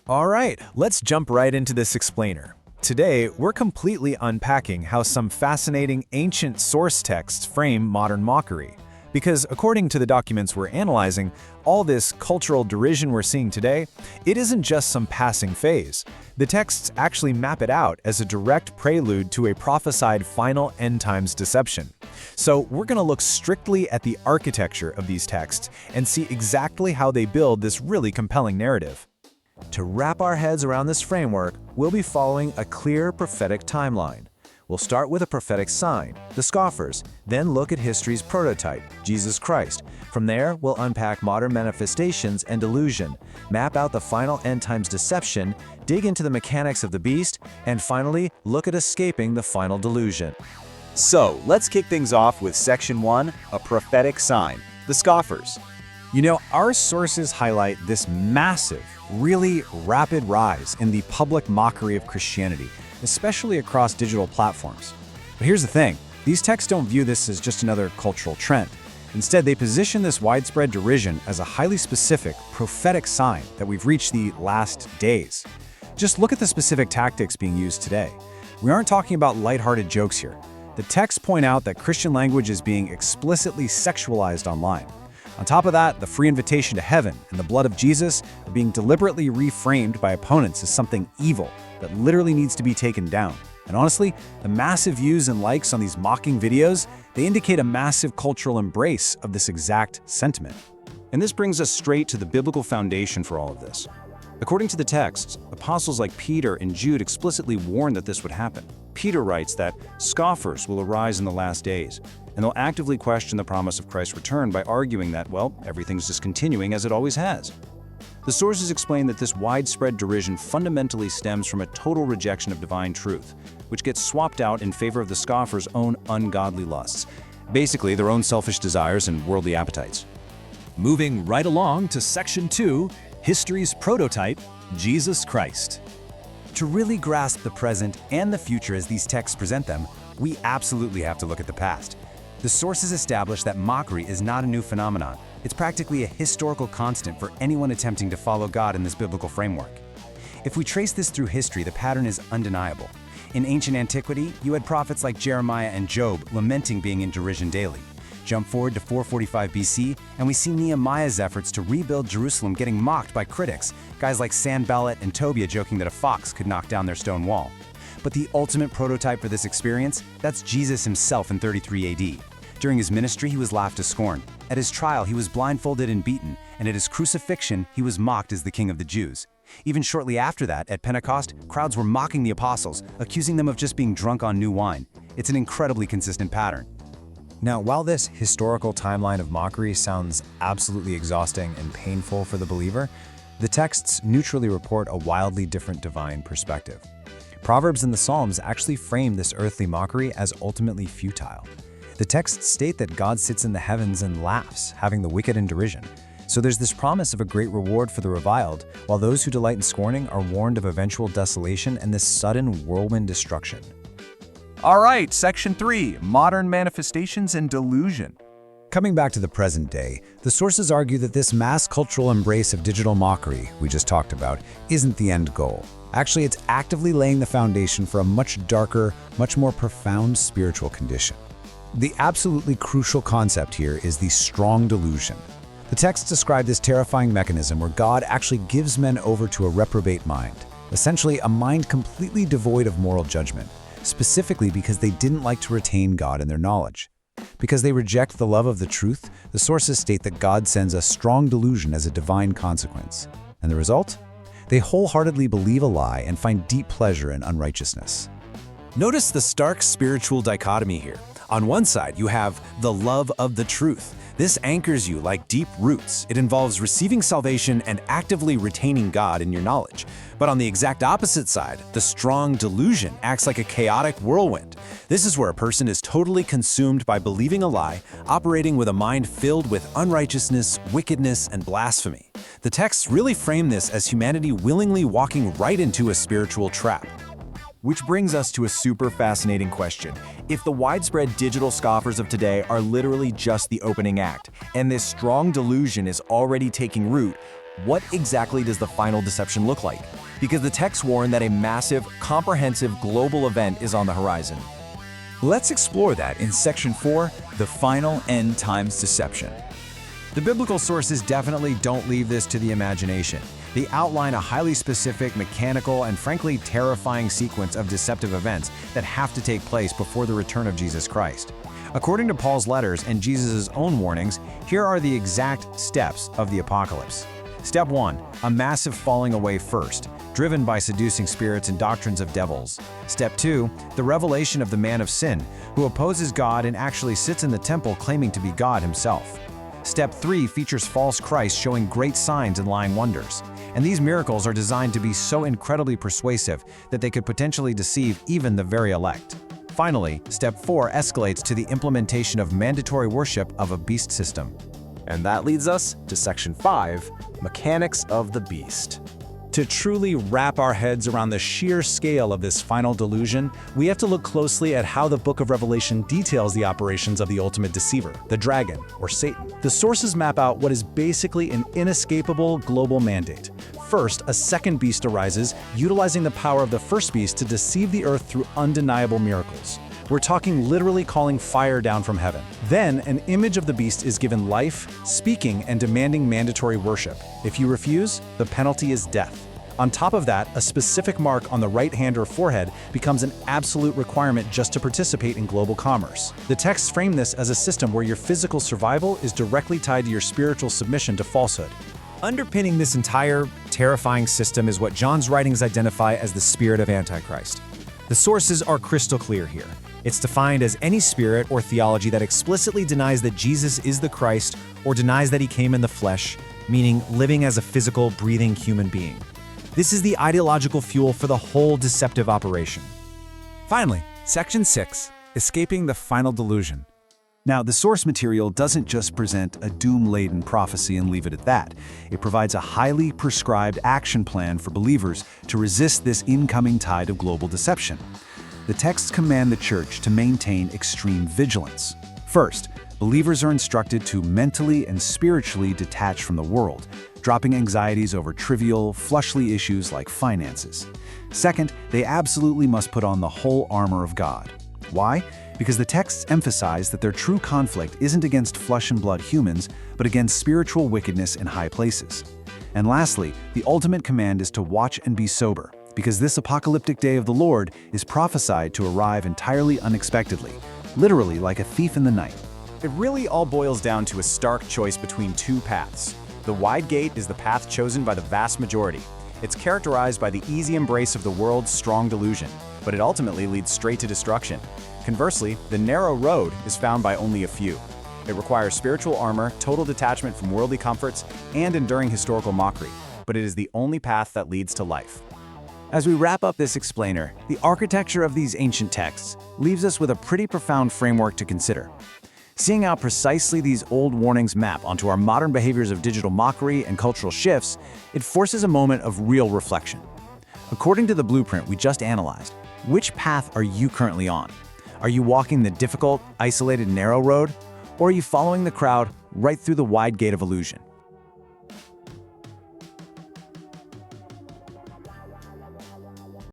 All right, let's jump right into this explainer. Today, we're completely unpacking how some fascinating ancient source texts frame modern mockery. Because according to the documents we're analyzing, all this cultural derision we're seeing today, it isn't just some passing phase. The texts actually map it out as a direct prelude to a prophesied final end times deception. So we're going to look strictly at the architecture of these texts and see exactly how they build this really compelling narrative. To wrap our heads around this framework, we'll be following a clear prophetic timeline. We'll start with a prophetic sign, the scoffers, then look at history's prototype, Jesus Christ. From there, we'll unpack modern manifestations and delusion, map out the final end times deception, dig into the mechanics of the beast, and finally, look at escaping the final delusion. So, let's kick things off with Section 1, a prophetic sign, the scoffers. You know, our sources highlight this massive, really rapid rise in the public mockery of Christianity, especially across digital platforms. But here's the thing, these texts don't view this as just another cultural trend. Instead, they position this widespread derision as a highly specific, prophetic sign that we've reached the last days. Just look at the specific tactics being used today. We aren't talking about lighthearted jokes here. The texts point out that Christian language is being explicitly sexualized online. On top of that, the free invitation to heaven and the blood of Jesus are being deliberately reframed by opponents as something evil that literally needs to be taken down. And honestly, the massive views and likes on these mocking videos, they indicate a massive cultural embrace of this exact sentiment. And this brings us straight to the biblical foundation for all of this. According to the texts, apostles like Peter and Jude explicitly warned that this would happen. Peter writes that scoffers will arise in the last days, and they'll actively question the promise of Christ's return by arguing that, well, everything's just continuing as it always has. The sources explain that this widespread derision fundamentally stems from a total rejection of divine truth, which gets swapped out in favor of the scoffers' own ungodly lusts, basically their own selfish desires and worldly appetites. Moving right along to Section 2, History's Prototype, Jesus Christ. To really grasp the present and the future as these texts present them, we absolutely have to look at the past. The sources establish that mockery is not a new phenomenon. It's practically a historical constant for anyone attempting to follow God in this biblical framework. If we trace this through history, the pattern is undeniable. In ancient antiquity, you had prophets like Jeremiah and Job lamenting being in derision daily. Jump forward to 445 BC, and we see Nehemiah's efforts to rebuild Jerusalem getting mocked by critics, guys like Sanballat and Tobiah joking that a fox could knock down their stone wall. But the ultimate prototype for this experience, that's Jesus himself in 33 AD. During his ministry, he was laughed to scorn. At his trial, he was blindfolded and beaten, and at his crucifixion, he was mocked as the King of the Jews. Even shortly after that, at Pentecost, crowds were mocking the apostles, accusing them of just being drunk on new wine. It's an incredibly consistent pattern. Now, while this historical timeline of mockery sounds absolutely exhausting and painful for the believer, the texts neutrally report a wildly different divine perspective. Proverbs and the Psalms actually frame this earthly mockery as ultimately futile. The texts state that God sits in the heavens and laughs, having the wicked in derision. So there's this promise of a great reward for the reviled, while those who delight in scorning are warned of eventual desolation and this sudden whirlwind destruction. All right, Section 3, modern manifestations and delusion. Coming back to the present day, the sources argue that this mass cultural embrace of digital mockery we just talked about isn't the end goal. Actually, it's actively laying the foundation for a much darker, much more profound spiritual condition. The absolutely crucial concept here is the strong delusion. The texts describe this terrifying mechanism where God actually gives men over to a reprobate mind, essentially a mind completely devoid of moral judgment, specifically because they didn't like to retain God in their knowledge. Because they reject the love of the truth, the sources state that God sends a strong delusion as a divine consequence. And the result? They wholeheartedly believe a lie and find deep pleasure in unrighteousness. Notice the stark spiritual dichotomy here. On one side, you have the love of the truth. This anchors you like deep roots. It involves receiving salvation and actively retaining God in your knowledge. But on the exact opposite side, the strong delusion acts like a chaotic whirlwind. This is where a person is totally consumed by believing a lie, operating with a mind filled with unrighteousness, wickedness, and blasphemy. The texts really frame this as humanity willingly walking right into a spiritual trap. Which brings us to a super fascinating question. If the widespread digital scoffers of today are literally just the opening act, and this strong delusion is already taking root, What exactly does the final deception look like? Because the texts warn that a massive, comprehensive global event is on the horizon. Let's explore that in Section 4, The Final End Times Deception. The biblical sources definitely don't leave this to the imagination. They outline a highly specific, mechanical, and frankly terrifying sequence of deceptive events that have to take place before the return of Jesus Christ. According to Paul's letters and Jesus' own warnings, here are the exact steps of the apocalypse. Step 1. A massive falling away first, driven by seducing spirits and doctrines of devils. Step 2. The revelation of the man of sin, who opposes God and actually sits in the temple claiming to be God himself. Step 3 features false Christ showing great signs and lying wonders. And these miracles are designed to be so incredibly persuasive that they could potentially deceive even the very elect. Finally, Step 4 escalates to the implementation of mandatory worship of a beast system. And that leads us to Section 5, Mechanics of the Beast. To truly wrap our heads around the sheer scale of this final delusion, we have to look closely at how the book of Revelation details the operations of the ultimate deceiver, the dragon, or Satan. The sources map out what is basically an inescapable global mandate. First, a second beast arises, utilizing the power of the first beast to deceive the earth through undeniable miracles. We're talking literally calling fire down from heaven. Then, an image of the beast is given life, speaking, and demanding mandatory worship. If you refuse, the penalty is death. On top of that, a specific mark on the right hand or forehead becomes an absolute requirement just to participate in global commerce. The texts frame this as a system where your physical survival is directly tied to your spiritual submission to falsehood. Underpinning this entire terrifying system is what John's writings identify as the spirit of Antichrist. The sources are crystal clear here. It's defined as any spirit or theology that explicitly denies that Jesus is the Christ or denies that he came in the flesh, meaning living as a physical, breathing human being. This is the ideological fuel for the whole deceptive operation. Finally, Section 6, Escaping the Final Delusion. Now, the source material doesn't just present a doom-laden prophecy and leave it at that. It provides a highly prescribed action plan for believers to resist this incoming tide of global deception. The texts command the church to maintain extreme vigilance. First, believers are instructed to mentally and spiritually detach from the world, dropping anxieties over trivial, fleshly issues like finances. Second, they absolutely must put on the whole armor of God. Why? Because the texts emphasize that their true conflict isn't against flesh and blood humans, but against spiritual wickedness in high places. And lastly, the ultimate command is to watch and be sober, because this apocalyptic day of the Lord is prophesied to arrive entirely unexpectedly, literally like a thief in the night. It really all boils down to a stark choice between two paths. The wide gate is the path chosen by the vast majority. It's characterized by the easy embrace of the world's strong delusion, but it ultimately leads straight to destruction. Conversely, the narrow road is found by only a few. It requires spiritual armor, total detachment from worldly comforts, and enduring historical mockery, but it is the only path that leads to life. As we wrap up this explainer, the architecture of these ancient texts leaves us with a pretty profound framework to consider. Seeing how precisely these old warnings map onto our modern behaviors of digital mockery and cultural shifts, it forces a moment of real reflection. According to the blueprint we just analyzed, which path are you currently on? Are you walking the difficult, isolated, narrow road? Or are you following the crowd right through the wide gate of illusion?